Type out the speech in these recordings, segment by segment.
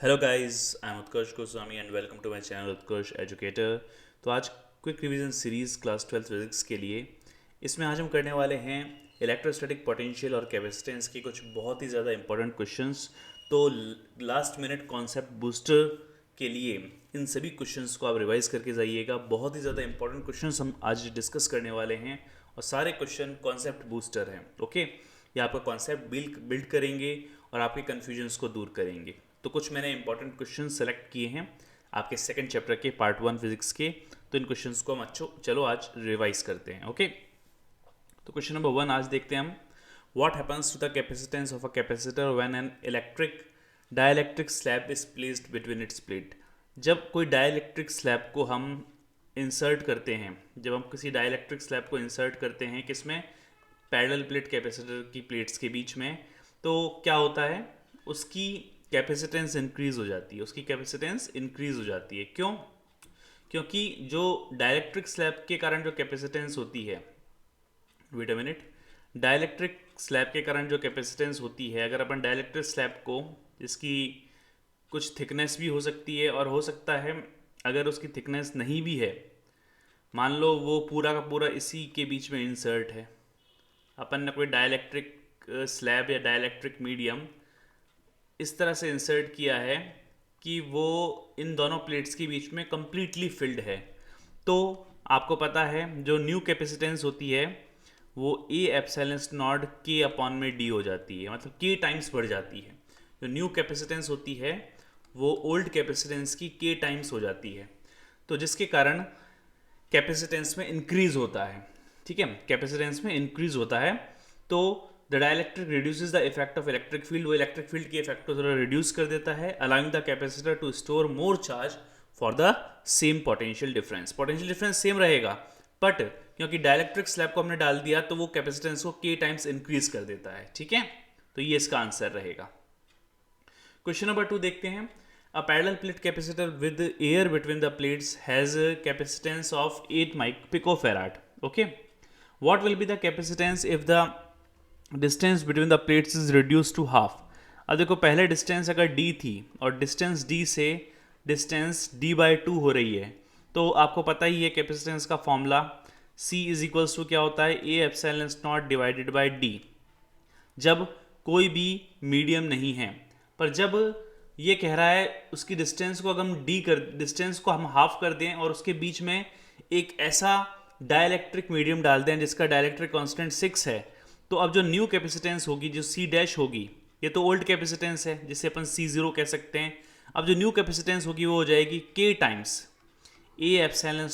Hello guys, I am Utkarsh Goswami and welcome to my channel Utkarsh educator. तो आज quick revision series class 12 physics के लिए इसमें आज हम करने वाले हैं इलेक्ट्रोस्टैटिक पोटेंशियल और कैपेसिटेंस के कुछ बहुत ही ज़्यादा इंपॉर्टेंट क्वेश्चंस। तो लास्ट मिनट कॉन्सेप्ट बूस्टर के लिए इन सभी क्वेश्चंस को आप रिवाइज करके जाइएगा। बहुत ही ज़्यादा इंपॉर्टेंट क्वेश्चंस हम आज डिस्कस करने वाले हैं और सारे क्वेश्चन कॉन्सेप्ट बूस्टर हैं। ओके, ये आपका कॉन्सेप्ट बिल्ड करेंगे और आपके कन्फ्यूजन्स को दूर करेंगे। तो कुछ मैंने इंपॉर्टेंट क्वेश्चन सेलेक्ट किए हैं आपके सेकंड चैप्टर के पार्ट 1 फिजिक्स के। तो इन क्वेश्चंस को हम चलो आज रिवाइज करते हैं। ओके, तो क्वेश्चन नंबर 1 आज देखते हैं हम। What happens to the capacitance of a capacitor when an dielectric slab is placed between its plate. जब कोई डाइलेक्ट्रिक स्लैब को हम इंसर्ट करते हैं, जब हम किसी डाइलेक्ट्रिक स्लैब को इंसर्ट करते हैं किसमें, पैरेलल प्लेट कैपेसिटर की प्लेट्स के बीच में, तो क्या होता है, उसकी कैपेसिटेंस इंक्रीज हो जाती है। उसकी कैपेसिटेंस इंक्रीज हो जाती है। क्यों? क्योंकि जो डाइलेक्ट्रिक स्लैब के कारण जो कैपेसिटेंस होती है, wait a minute, dielectric slab के कारण जो कैपेसिटेंस होती है, अगर अपन डाइलेक्ट्रिक स्लैब को, जिसकी कुछ थिकनेस भी हो सकती है और हो सकता है अगर उसकी थिकनेस नहीं भी है, मान लो वो पूरा का पूरा इसी के बीच में इंसर्ट है, अपन ने कोई डाइलेक्ट्रिक स्लैब या डाइलेक्ट्रिक मीडियम इस तरह से इंसर्ट किया है कि वो इन दोनों प्लेट्स के बीच में कंप्लीटली फिल्ड है, तो आपको पता है जो न्यू कैपेसिटेंस होती है वो ए एप्सिलॉन नॉट के अपॉन में डी हो जाती है, मतलब के टाइम्स बढ़ जाती है। जो न्यू कैपेसिटेंस होती है वो ओल्ड कैपेसिटेंस की के टाइम्स हो जाती है, तो जिसके कारण कैपेसिटेंस में इंक्रीज होता है। ठीक है, कैपेसिटेंस में इंक्रीज होता है। तो the dielectric reduces the effect of electric field, वो इलेक्ट्रिक फील्ड के इफेक्ट को थोड़ा रिड्यूस कर देता है, allowing the capacitor to store more charge for the same potential difference. Potential difference same रहेगा, बट क्योंकि डाइलेक्ट्रिक स्लैब को हमने डाल दिया तो वो कैपेसिटेंस को के टाइम्स इंक्रीज कर देता है। ठीक है, तो ये इसका आंसर रहेगा। क्वेश्चन नंबर 2 देखते हैं। A parallel plate capacitor with air between the plates has a capacitance of 8 picofarad. Okay, what will be the capacitance if the distance between the plates is reduced to half? अब देखो, पहले distance अगर d थी और distance d से distance d/2 हो रही है, तो आपको पता ही है कैपेसिटेंस का formula C is equals to क्या होता है, A epsilon naught divided by d, जब कोई भी मीडियम नहीं है। पर जब ये कह रहा है उसकी डिस्टेंस को अगर हम डिस्टेंस को हम हाफ कर दें और उसके बीच में एक ऐसा डाइलेक्ट्रिक मीडियम डाल दें जिसका डाइलेक्ट्रिक कांस्टेंट 6 है, तो अब जो न्यू कैपेसिटेंस होगी, जो C डैश होगी, ये तो ओल्ड कैपेसिटेंस है जिसे अपन C0 कह सकते हैं। अब जो न्यू कैपेसिटेंस होगी वो हो जाएगी K times A epsilon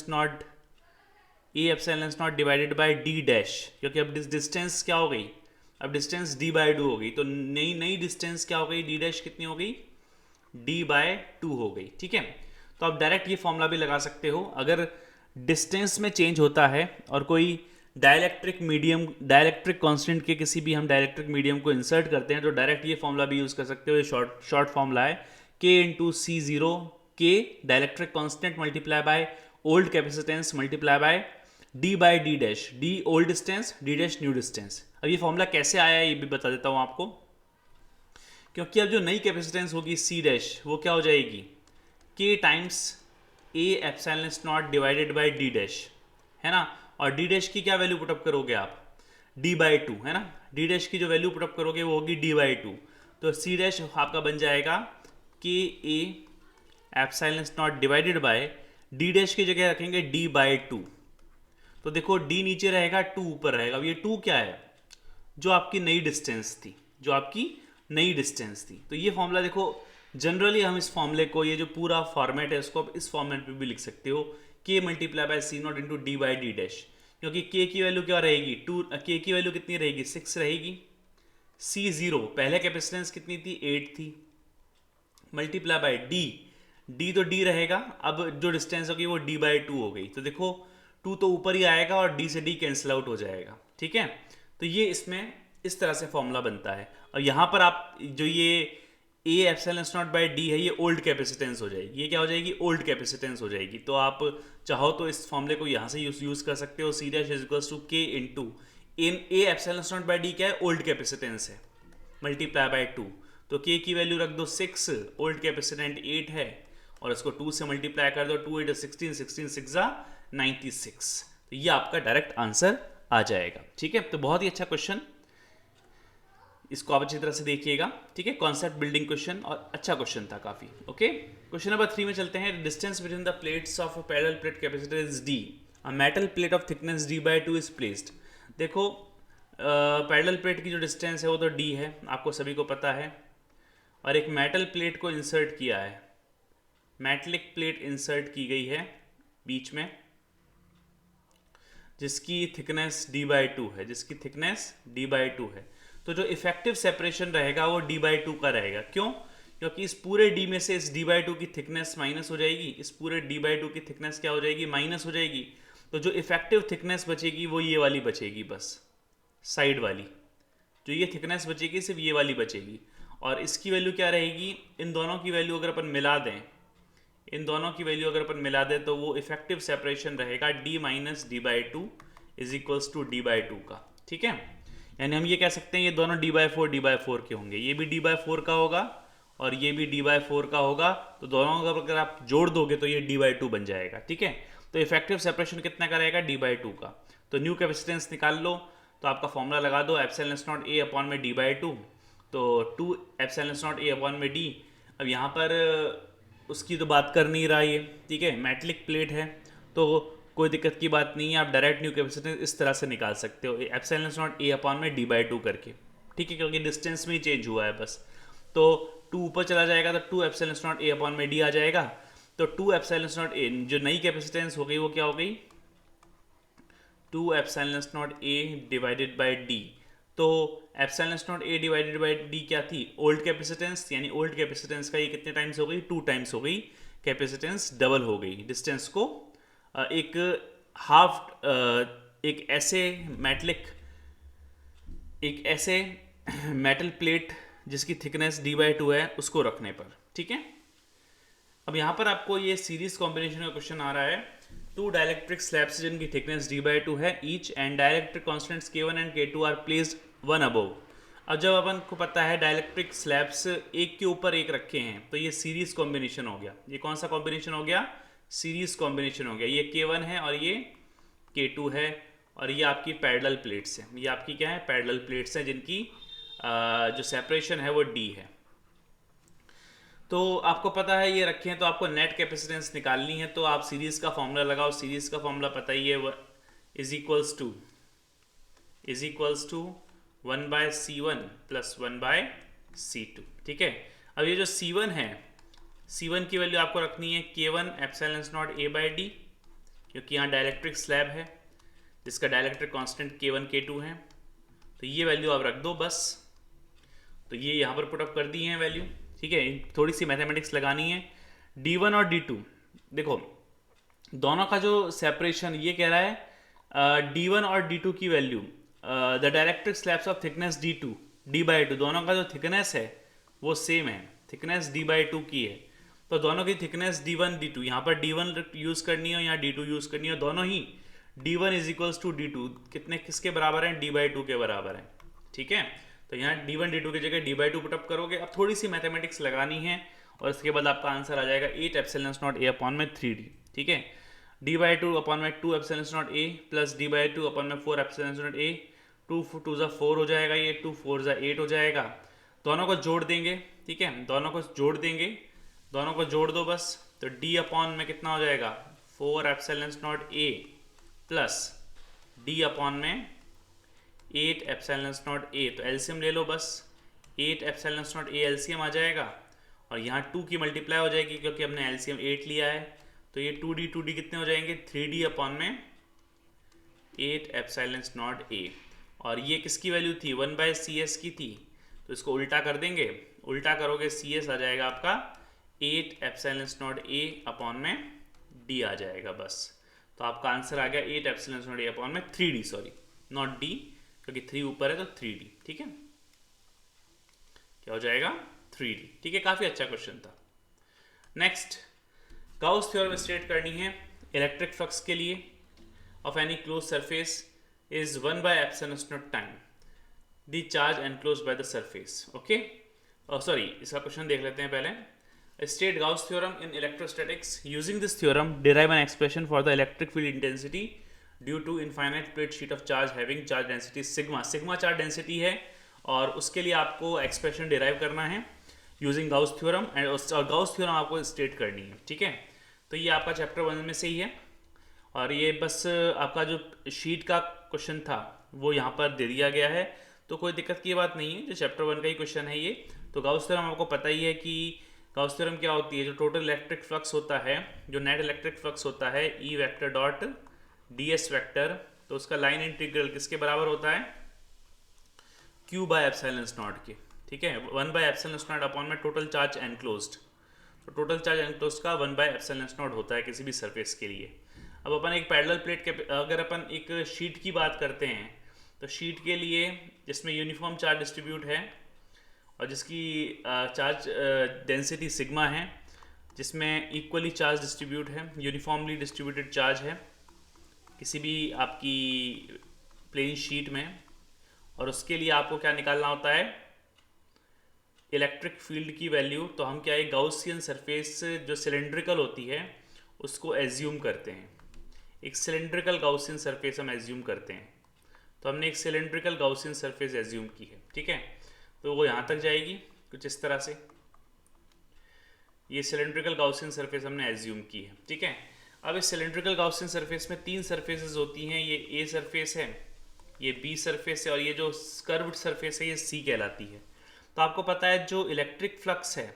naught divided by D dash, क्योंकि अब डिस्टेंस क्या हो गई, अब डिस्टेंस d/2 हो गई, तो नई डिस्टेंस क्या हो गई, d डैश कितनी हो गई, d/2 हो गई। ठीक है, तो आप डायरेक्ट ये फॉर्मूला भी लगा सकते हो। अगर डिस्टेंस में चेंज होता है और कोई डाइलेक्ट्रिक कांस्टेंट के किसी भी हम डाइलेक्ट्रिक मीडियम को इंसर्ट करते हैं, तो डायरेक्ट ये फॉर्मूला भी यूज कर सकते हो। ये शॉर्ट फॉर्मूला है k into C0, k dielectric constant multiply by old capacitance multiply by d/d dash, d old distance, d dash new distance. अब ये फॉर्मूला कैसे आया है ये भी बता देता हूँ आपको, क्योंकि अब जो नई कैपेसिटेंस होगी C डैश, वो क्या हो जाएगी, K times A epsilon naught divided by D dash, है ना। और D डैश की क्या वैल्यू पुटअप करोगे आप, d/2, है ना। D डैश की जो वैल्यू पुटअप करोगे वो होगी d/2, तो C डैश आपका बन जाएगा K A epsilon naught divided by D dash की जगह रखेंगे d/2, तो देखो d नीचे रहेगा, 2 ऊपर रहेगा। अब ये 2 क्या है, जो आपकी नई डिस्टेंस थी, जो आपकी नई डिस्टेंस थी। तो ये फॉर्मूला देखो, जनरली हम इस फॉर्मूले को, ये जो पूरा फॉर्मेट है इसको आप इस फॉर्मेट पे भी लिख सकते हो, k multiply by C0 into d/d dash, क्योंकि k की वैल्यू क्या रहेगी, k की वैल्यू कितनी रहेगी, 6 रहेगी। C0 पहले कैपेसिटेंस कितनी थी, 8 थी, मल्टीप्लाई बाय d तो d रहेगा, अब जो डिस्टेंस होगी वो d/2 हो गई, तो देखो 2 तो ऊपर ही आएगा और d से d कैंसिल आउट हो जाएगा। ठीक है, तो ये इसमें इस तरह से फॉर्मूला बनता है। और यहाँ पर आप जो ये A epsilon naught by D है, ये ओल्ड कैपेसिटेंस हो जाएगी, ये क्या हो जाएगी, ओल्ड कैपेसिटेंस हो जाएगी। तो आप चाहो तो इस फॉर्मूले को यहाँ से यूज कर सकते हो, C dash is equals to K into A epsilon naught by D क्या है, ओल्ड कैपेसिटेंस है, मल्टीप्लाई बाय 2, तो K की वैल्यू रख दो 6, ओल्ड कैपेसिटेंट 8 है और इसको 2 से मल्टीप्लाई कर दो, 2 8 16, 16 6 96। तो ये आपका डायरेक्ट आंसर आ जाएगा। ठीक है, तो बहुत ही अच्छा क्वेश्चन, इसको आप अच्छी तरह से देखिएगा। ठीक है, कॉन्सेप्ट बिल्डिंग क्वेश्चन और अच्छा क्वेश्चन था काफी। ओके, क्वेश्चन नंबर 3 में चलते हैं। Distance between the plates of a parallel plate capacitor is D, a metal plate of thickness D/2 is placed. देखो पैरेलल प्लेट की जो डिस्टेंस है वो तो D है, आपको सभी को पता है, और एक मेटल प्लेट को इंसर्ट किया है, मेटलिक प्लेट इंसर्ट की गई है बीच में, जिसकी थिकनेस D/2 है, जिसकी थिकनेस D/2 है। तो जो इफेक्टिव सेपरेशन रहेगा वो D/2 का रहेगा। क्यों? क्योंकि इस पूरे D में से इस D/2 की थिकनेस माइनस हो जाएगी, इस पूरे D/2 की थिकनेस क्या हो जाएगी? माइनस हो जाएगी। तो जो इफेक्टिव थिकनेस बचेगी वो ये वाली बचेगी, बस साइड वाली। जो ये थिकनेस बचेगी सिर्फ ये वाली बचेगी, और इसकी वैल्यू क्या रहेगी? इन दोनों की वैल्यू अगर अपन मिला दें, इन दोनों की वैल्यू अगर अपन मिला दें तो वो इफेक्टिव सेपरेशन रहेगा D minus D/2 is equals to D/2 का। ठीक है, यानी हम ये कह सकते हैं ये दोनों D/4 के होंगे, ये भी D/4 का होगा और ये भी D/4 का होगा। तो दोनों का अगर आप जोड़ दोगे तो ये D/2 बन जाएगा। ठीक है, तो इफेक्टिव सेपरेशन कितना का रहेगा? D/2 का। तो न्यू कैपेसिटेंस निकाल लो, तो आपका फॉर्मूला लगा दो, एप्सिलॉन नॉट A अपॉन में D/2, तो 2 एप्सिलॉन नॉट A अपॉन में D। अब यहाँ पर उसकी तो बात कर नहीं रहा ये, ठीक है, मेटलिक प्लेट है तो कोई दिक्कत की बात नहीं है, आप डायरेक्ट न्यू कैपेसिटेंस इस तरह से निकाल सकते हो, एप्सिलॉन नॉट A अपॉन में D/2 करके। ठीक है, क्योंकि डिस्टेंस में ही चेंज हुआ है बस। तो 2 ऊपर चला जाएगा तो 2 एप्सिलॉन नॉट A अपॉन में D आ जाएगा। तो 2 एप्सिलॉन नॉट A, जो नई कैपेसिटेंस हो गई वो क्या हो गई? 2 epsilon not A divided by D। तो epsilon not A divided by D क्या थी? ओल्ड कैपेसिटेंस, यानी ओल्ड कैपेसिटेंस का ये कितने टाइम्स हो गई? 2 टाइम्स हो गई, कैपेसिटेंस डबल हो गई। डिस्टेंस को एक हाफ, एक ऐसे मेटल प्लेट जिसकी थिकनेस D/2 है उसको रखने पर। ठीक है, अब यहाँ पर आपको ये सीरीज कॉम्बिनेशन का क्वेश्चन आ रहा है। 2 डाइलेक्ट्रिक स्लैब्स जिनकी थिकनेस D/2 है each, and dielectric constants K1 and K2 are placed one above. अब जब अपन को पता है डाइलेक्ट्रिक स्लैब्स एक के ऊपर एक रखे हैं तो ये सीरीज कॉम्बिनेशन हो गया। ये कौन सा कॉम्बिनेशन हो गया? सीरीज कॉम्बिनेशन हो गया। ये K1 है और ये K2 है, और ये आपकी पैरेलल प्लेट्स हैं। ये आपकी क्या है? पैरेलल प्लेट्स हैं जिनकी जो सेपरेशन है वो D है। तो आपको पता है ये रखे हैं, तो आपको नेट कैपेसिटेंस निकालनी है, तो आप सीरीज का फॉर्मूला लगाओ। सीरीज का फॉर्मूला पता ही है, is equals to 1/C1 plus 1/C2। ठीक है, अब ये जो C1 है, C1 की वैल्यू आपको रखनी है K1 एप्सिलॉन नॉट A/D, क्योंकि यहाँ डाइलेक्ट्रिक स्लैब है जिसका डाइलेक्ट्रिक कांस्टेंट K1 K2 है। तो ये वैल्यू आप रख दो बस। तो ये यहाँ पर पुटअप कर दी है वैल्यू। ठीक है, थोड़ी सी मैथमेटिक्स लगानी है। D1 और D2, देखो दोनों का जो सेपरेशन ये कह रहा है D1 और D2 की value, the dielectric slabs of thickness D/2, दोनों का जो थिकनेस है वो सेम है, थिकनेस D/2 की है। तो दोनों की थिकनेस D1 D2, यहाँ पर D1 यूज़ करनी है और यहाँ D2 यूज़ करनी है। दोनों ही D1 is equals to D2 कितने किसके बराबर हैं? D/2 के बराबर हैं। ठीक है, तो यहाँ D1 D2 की जगह D/2 पुटअप करोगे। अब थोड़ी सी मैथमेटिक्स लगानी है और इसके बाद आपका आंसर आ जाएगा 8 एप्सिलॉन नॉट A अपॉन में 3D। ठीक है, D/2 अपॉन में 2 epsilon not A plus D/2 upon में 4 एप्सिलॉन नॉट A। 2 2 4 हो जाएगा, ये 2 4 8 हो जाएगा। दोनों को जोड़ देंगे। ठीक है, दोनों को जोड़ देंगे, दोनों को जोड़ दो बस। तो D अपॉन में कितना हो जाएगा? 4 epsilon not A plus D upon में 8 एप्सिलॉन नॉट A। तो एलसीएम ले लो बस, 8 एप्सिलॉन नॉट A एलसीएम आ जाएगा, और यहाँ 2 की मल्टीप्लाई हो जाएगी क्योंकि हमने एलसीएम 8 लिया है। तो ये 2D कितने हो जाएंगे? 3D अपॉन में 8 एप्सिलॉन नॉट A। और ये किसकी वैल्यू थी? 1/CS की थी, तो इसको उल्टा कर देंगे। उल्टा करोगे CS आ जाएगा आपका 8 एप्सिलॉन नॉट A अपॉन में D आ जाएगा बस। तो आपका आंसर आ गया 8 एप्सिलॉन नॉट A अपॉन में 3D, सॉरी नॉट D, क्योंकि 3 ऊपर है तो 3D। ठीक है, क्या हो जाएगा? 3D। ठीक है, काफ़ी अच्छा क्वेश्चन था। नेक्स्ट, गाउस थ्योरम स्टेट करनी है इलेक्ट्रिक फ्लक्स के लिए of any close surface is 1/epsilon naught time the charge enclosed by the surface. Okay, sorry इसका क्वेश्चन देख लेते हैं पहले। State Gauss theorem in electrostatics, using this theorem derive an expression for the electric field intensity due to infinite plate sheet of charge having charge density sigma. Sigma charge density है और उसके लिए आपको expression derive करना है using Gauss theorem, और Gauss theorem आपको state करनी है। ठीक है, तो ये आपका चैप्टर 1 में से ही है और ये बस आपका जो शीट का क्वेश्चन था वो यहाँ पर दे दिया गया है, तो कोई दिक्कत की बात नहीं है, जो चैप्टर 1 का ही क्वेश्चन है ये। तो गाउस थ्योरम आपको पता ही है कि गाउस थ्योरम क्या होती है, जो टोटल इलेक्ट्रिक फ्लक्स होता है, जो नेट इलेक्ट्रिक फ्लक्स होता है E vector dot D S vector, तो उसका लाइन इंटीग्रल किसके बराबर होता है, क्यू बाय एप्सिलॉन नॉट के। ठीक है, 1 बाय एप्सिलॉन नॉट अपॉन में टोटल चार्ज एनक्लोज्ड, तो टोटल चार्ज एनक्लोज्ड का 1 बाय एप्सिलॉन नॉट होता है किसी भी सरफेस के लिए। अब अपन एक पैरेलल प्लेट के, अगर अपन एक शीट की बात करते हैं तो शीट के लिए जिसमें यूनिफॉर्म चार्ज डिस्ट्रीब्यूट है और जिसकी चार्ज डेंसिटी सिग्मा है, जिसमें इक्वली चार्ज डिस्ट्रीब्यूट है, यूनिफॉर्मली डिस्ट्रीब्यूटेड चार्ज है किसी भी आपकी प्लेन शीट में, और उसके लिए आपको क्या निकालना होता है, इलेक्ट्रिक फील्ड की वैल्यू। तो हम क्या है, गाउसियन सरफेस जो सिलेंड्रिकल होती है उसको एज्यूम करते हैं, एक सिलेंड्रिकल गाउसियन सरफेस हम एज्यूम करते हैं, तो हमने एक सिलेंड्रिकल गाउसियन सरफेस एज्यूम की है। ठीक है, तो वो यहाँ तक जाएगी कुछ इस तरह से, ये सिलेंड्रिकल गाउसियन सरफेस हमने एज्यूम की है। ठीक है, अब इस सिलेंड्रिकल गाउसियन सरफेस में 3 सरफेसेस होती हैं, ये ए सरफेस है, ये बी सरफेस है और ये जो कर्व्ड सरफेस है ये सी कहलाती है। तो आपको पता है जो इलेक्ट्रिक फ्लक्स है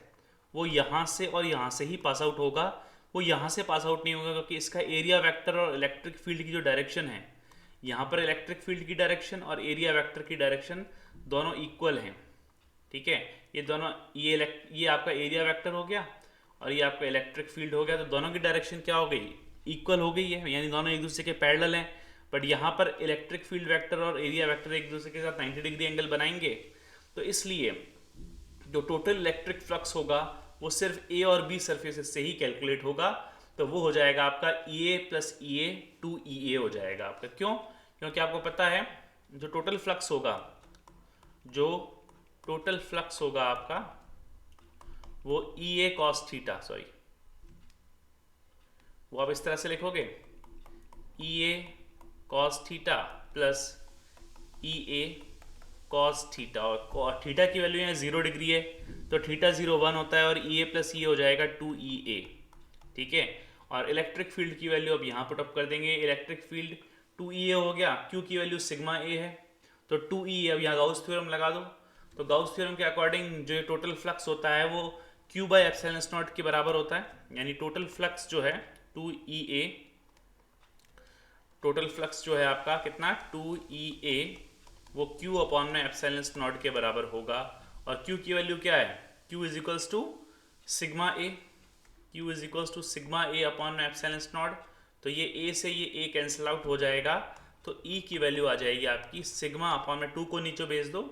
वो यहाँ से और यहाँ से ही पास आउट होगा, वो यहाँ से पास आउट नहीं होगा क्योंकि इसका एरिया वेक्टर और इलेक्ट्रिक फील्ड की जो डायरेक्शन है, यहाँ पर इलेक्ट्रिक फील्ड की डायरेक्शन और एरिया वेक्टर की डायरेक्शन दोनों इक्वल हैं। ठीक है, ये दोनों, ये आपका एरिया वेक्टर हो गया और ये आपका इलेक्ट्रिक फील्ड हो गया, तो दोनों की डायरेक्शन क्या हो गई, इक्वल हो गई है, यानी दोनों एक दूसरे के पैरेलल हैं। बट यहाँ पर इलेक्ट्रिक फील्ड वेक्टर और एरिया वेक्टर एक दूसरे के साथ 90 डिग्री एंगल बनाएंगे, तो इसलिए जो टोटल इलेक्ट्रिक फ्लक्स होगा वो सिर्फ ए और बी सरफेसेस से ही कैलकुलेट होगा, तो वो हो जाएगा आपका ई ए प्लस ई ए 2EA हो जाएगा आपका। क्यों, क्योंकि आपको पता है जो टोटल फ्लक्स होगा, जो टोटल फ्लक्स होगा आपका वो ई ए कॉस थीटा, सॉरी वो आप इस तरह से लिखोगे, ई ए कॉस थीटा प्लस ई ए कॉस थीटा, और थीटा की वैल्यू यहाँ 0 डिग्री है तो थीटा 0 1 होता है और ई ए प्लस ई हो जाएगा 2EA। ठीक है, और इलेक्ट्रिक फील्ड की वैल्यू अब यहाँ पुट अप कर देंगे, इलेक्ट्रिक फील्ड 2EA हो गया, क्यू की वैल्यू सिग्मा ए है तो 2EA, अब यहाँ गाउस थ्योरम लगा दो, तो गाउस थ्योरम के अकॉर्डिंग जो टोटल फ्लक्स होता है वो क्यू बाय एप्सिलॉन नॉट के बराबर होता है, यानी टोटल फ्लक्स जो है 2EA, टोटल फ्लक्स जो है आपका कितना 2EA, वो Q अपॉन में एप्सिलॉन नॉट के बराबर होगा, और Q की वैल्यू क्या है, Q is equals to sigma A, Q is equals to sigma A upon में एप्सिलॉन नॉट, तो ये A से ये A कैंसिल आउट हो जाएगा, तो E की वैल्यू आ जाएगी आपकी सिग्मा अपॉन में 2 को नीचे भेज दो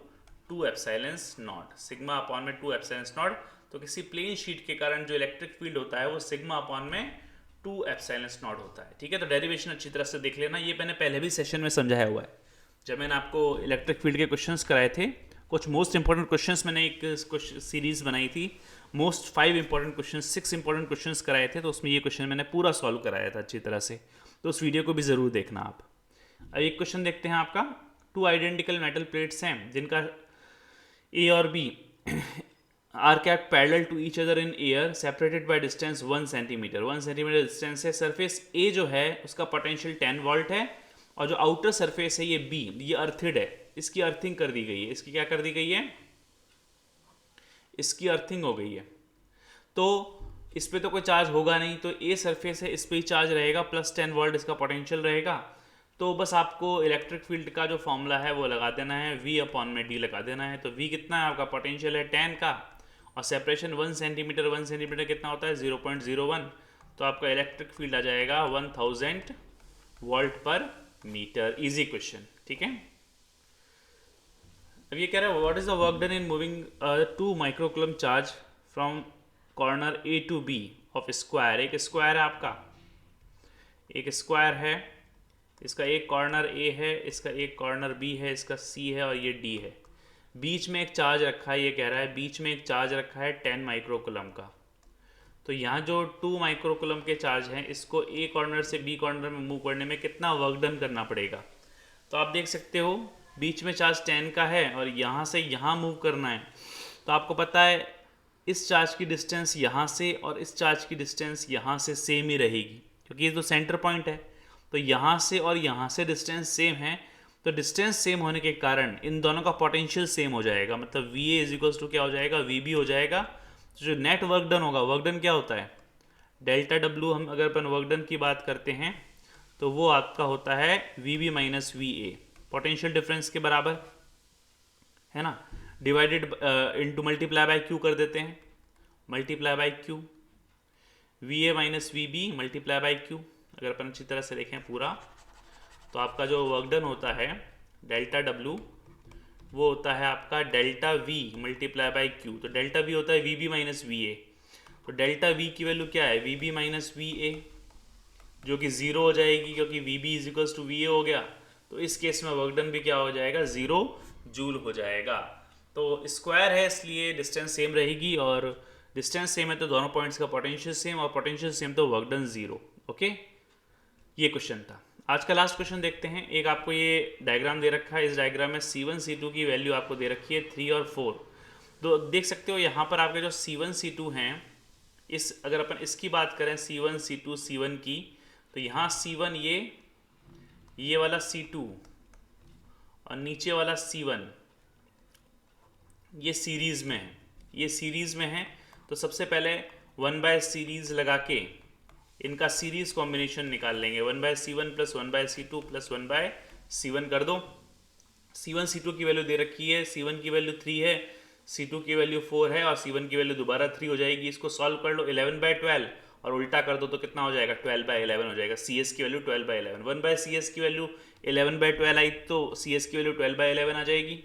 2 एप्सिलॉन नॉट, सिग्मा अपॉन में 2 एप्सिलॉन नॉट। तो किसी प्लेन शीट के कारण जो इलेक्ट्रिक फील्ड होता है वो सिग्मा अपॉन में 2 एप्सिलॉन नॉट होता है। ठीक है, तो डेरिवेशन अच्छी तरह से देख लेना, ये मैंने पहले भी सेशन में समझाया हुआ है जब मैंने आपको इलेक्ट्रिक फील्ड के क्वेश्चंस कराए थे। कुछ मोस्ट इंपॉर्टेंट क्वेश्चंस मैंने एक सीरीज़ बनाई थी, most 5 important questions, 6 important questions कराए थे, तो उसमें ये क्वेश्चन मैंने पूरा सॉल्व कराया था अच्छी तरह से, तो उस वीडियो को भी ज़रूर देखना आप। अब एक क्वेश्चन देखते हैं आपका, 2 आइडेंटिकल मेटल प्लेट्स हैं जिनका ए और B are kept parallel to each other in air separated by distance 1 centimetre, 1 centimetre distance है। सरफेस ए जो है उसका पोटेंशियल 10 वोल्ट है और जो आउटर सरफेस है ये बी, ये अर्थिड है, इसकी अर्थिंग कर दी गई है, इसकी क्या कर दी गई है, इसकी अर्थिंग हो गई है, तो इस पर तो कोई चार्ज होगा नहीं, तो ए सरफेस है इस पर ही चार्ज रहेगा, प्लस 10 वोल्ट इसका पोटेंशियल रहेगा। तो बस आपको इलेक्ट्रिक फील्ड का जो फॉर्मूला है वो लगा देना है, V अपॉन में D लगा देना है। तो V कितना है आपका, पोटेंशियल है 10 का, और सेपरेशन 1 सेंटीमीटर, 1 सेंटीमीटर कितना होता है 0.01, तो आपका इलेक्ट्रिक फील्ड आ जाएगा 1000 वोल्ट पर मीटर। इजी क्वेश्चन, ठीक है। अब ये कह रहा है what is the work done in moving 2 microcoulomb charge from corner A to B of square. एक स्क्वायर है आपका, एक स्क्वायर है, इसका एक कॉर्नर A है, इसका एक कॉर्नर B है, इसका C है और ये D है। बीच में एक चार्ज रखा है, ये कह रहा है बीच में एक चार्ज रखा है 10 माइक्रोकुलम का। तो यहाँ जो 2 माइक्रोकुलम के चार्ज हैं, इसको ए कॉर्नर से बी कॉर्नर में मूव करने में कितना वर्क डन करना पड़ेगा। तो आप देख सकते हो बीच में चार्ज 10 का है और यहाँ से यहाँ मूव करना है। तो आपको पता है इस चार्ज की डिस्टेंस यहाँ से और इस चार्ज की डिस्टेंस यहाँ से सेम ही रहेगी, क्योंकि ये तो सेंटर पॉइंट है। तो यहाँ से और यहाँ से डिस्टेंस सेम है, तो डिस्टेंस सेम होने के कारण इन दोनों का पोटेंशियल सेम हो जाएगा। मतलब V A is equals to क्या हो जाएगा, वी बी हो जाएगा। तो जो नेट वर्क डन होगा, वर्क डन क्या होता है, डेल्टा डब्ल्यू, हम अगर अपन वर्क डन की बात करते हैं तो वो आपका होता है V B minus V A, potential difference के बराबर है ना, divided into multiply by Q कर देते हैं, multiply by Q, V A minus V B multiply by Q. अगर अपन अच्छी तरह से देखें पूरा, तो आपका जो वर्क डन होता है डेल्टा डब्ल्यू, वो होता है आपका delta V multiply by Q. तो डेल्टा वी होता है V B minus V A. तो डेल्टा वी की वैल्यू क्या है, V B minus V A, जो कि ज़ीरो हो जाएगी, क्योंकि V B is equals to V A हो गया। तो इस केस में वर्क डन भी क्या हो जाएगा, 0 जूल हो जाएगा। तो स्क्वायर है इसलिए डिस्टेंस सेम रहेगी, और डिस्टेंस सेम है तो दोनों पॉइंट्स का पोटेंशियल सेम, और पोटेंशियल सेम तो वर्क डन 0। ओके, ये क्वेश्चन था। आज का लास्ट क्वेश्चन देखते हैं। एक आपको ये डायग्राम दे रखा है, इस डायग्राम में C1 C2 की वैल्यू आपको दे रखी है 3 और 4। तो देख सकते हो यहाँ पर आपके जो C1 C2 हैं, इस अगर अपन इसकी बात करें C1 C2 C1 की, तो यहाँ C1 ये वाला C2 और नीचे वाला C1 ये सीरीज़ में है, ये सीरीज़ में है। तो सबसे पहले 1 सीरीज़ लगा के इनका सीरीज़ कॉम्बिनेशन निकाल लेंगे। 1/C1 plus 1/C2 plus 1/C1 कर दो। C1 C2 की वैल्यू दे रखी है, C1 की वैल्यू 3 है, C2 की वैल्यू 4 है, और C1 की वैल्यू दोबारा 3 हो जाएगी। इसको सॉल्व कर लो, 11/12 और उल्टा कर दो तो कितना हो जाएगा, 12/11 हो जाएगा। CS की वैल्यू 12/11, 1/CS की वैल्यू 11/12 आई तो CS की वैल्यू 12/11 आ जाएगी।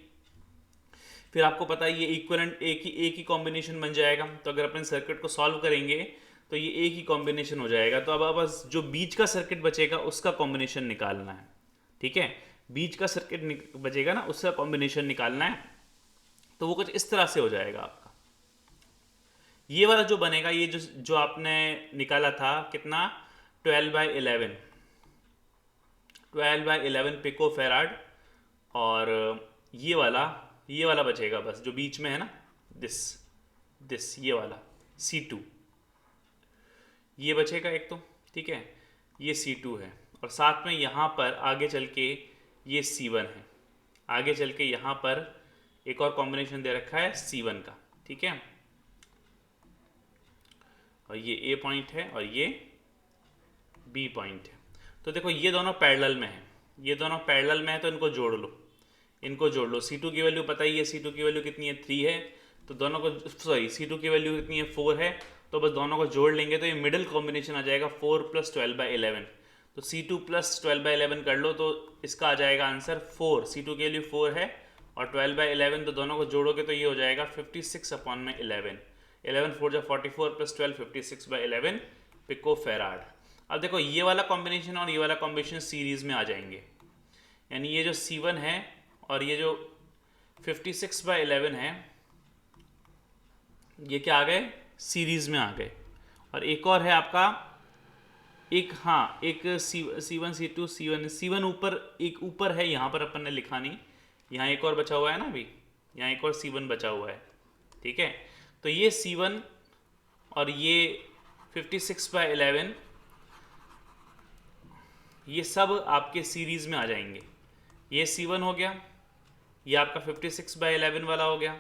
फिर आपको पता है ये इक्विवेलेंट एक ही कॉम्बिनेशन बन जाएगा। तो अगर अपन सर्किट को सॉल्व करेंगे तो ये एक ही कॉम्बिनेशन हो जाएगा। तो अब बस जो बीच का सर्किट बचेगा उसका कॉम्बिनेशन निकालना है। ठीक है, बीच का सर्किट बचेगा ना, उसका कॉम्बिनेशन निकालना है। तो वो कुछ इस तरह से हो जाएगा आपका। ये वाला जो बनेगा, ये जो आपने निकाला था कितना, 12/11 पिको फेराड, और ये वाला बचेगा बस जो बीच में है ना, दिस ये वाला C2 ये बचेगा एक तो। ठीक है, ये C2 है, और साथ में यहाँ पर आगे चल के ये C1 है। आगे चल के यहाँ पर एक और कॉम्बिनेशन दे रखा है C1 का। ठीक है, और ये A पॉइंट है और ये B पॉइंट है। तो देखो ये दोनों पैरेलल में है, ये दोनों पैरेलल में है, तो इनको जोड़ लो, इनको जोड़ लो। C2 की वैल्यू पता ही है, C2 की वैल्यू कितनी है, 3 है। तो दोनों को C2 की वैल्यू कितनी है, 4 है। तो बस दोनों को जोड़ लेंगे तो ये मिडिल कॉम्बिनेशन आ जाएगा 4 + 12/11। तो C2 + 12/11 कर लो तो इसका आ जाएगा आंसर 4। C2 की वैल्यू 4 है और 12/11, तो दोनों को जोड़ोगे तो ये हो जाएगा 56/11। 11 4 जा 44 + 12 56/11 पिको फेराड। अब देखो ये वाला कॉम्बिनेशन और ये वाला कॉम्बिनेशन सीरीज में आ जाएंगे, यानी ये जो C1 है और ये जो 56/11 है, ये क्या आ गए, सीरीज में आ गए। और एक और है आपका, एक C1 C2 C1 ऊपर है, यहाँ पर अपन ने लिखा नहीं, यहाँ एक और बचा हुआ है ना, अभी यहाँ एक और C1 बचा हुआ है। ठीक है, तो ये C1 और ये 56/11 ये सब आपके सीरीज में आ जाएंगे। ये C1 हो गया, ये आपका 56/11 वाला हो गया,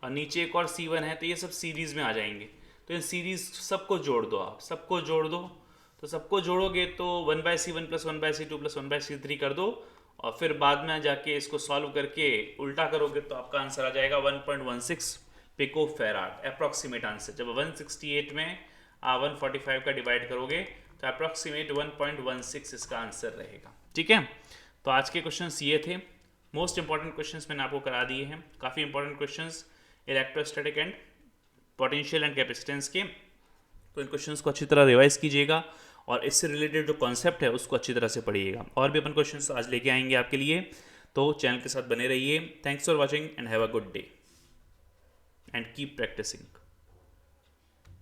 और नीचे एक और C1 है, तो ये सब सीरीज में आ जाएंगे। तो इन सीरीज सबको जोड़ दो, आप सबको जोड़ दो। तो सबको जोड़ोगे तो 1/C1 + 1/C2 + 1/C3 कर दो, और फिर बाद में जाके इसको सॉल्व करके उल्टा करोगे तो आपका आंसर आ जाएगा 1.16 पिको फेराड, अप्रॉक्सीमेट आंसर। जब 168 में 145 का डिवाइड करोगे तो अप्रॉक्सीमेट 1.16 इसका आंसर रहेगा। ठीक है, तो आज के क्वेश्चंस ये थे। मोस्ट इंपॉर्टेंट क्वेश्चंस मैंने आपको करा दिए हैं, काफ़ी important questions electrostatic and potential and capacitance के। तो इन क्वेश्चंस को अच्छी तरह रिवाइज कीजिएगा और इससे रिलेटेड जो कॉन्सेप्ट है उसको अच्छी तरह से पढ़िएगा। और भी अपन क्वेश्चंस आज लेके आएंगे आपके लिए। तो चैनल के साथ बने रहिए। Thanks for watching and have a good day and keep practising.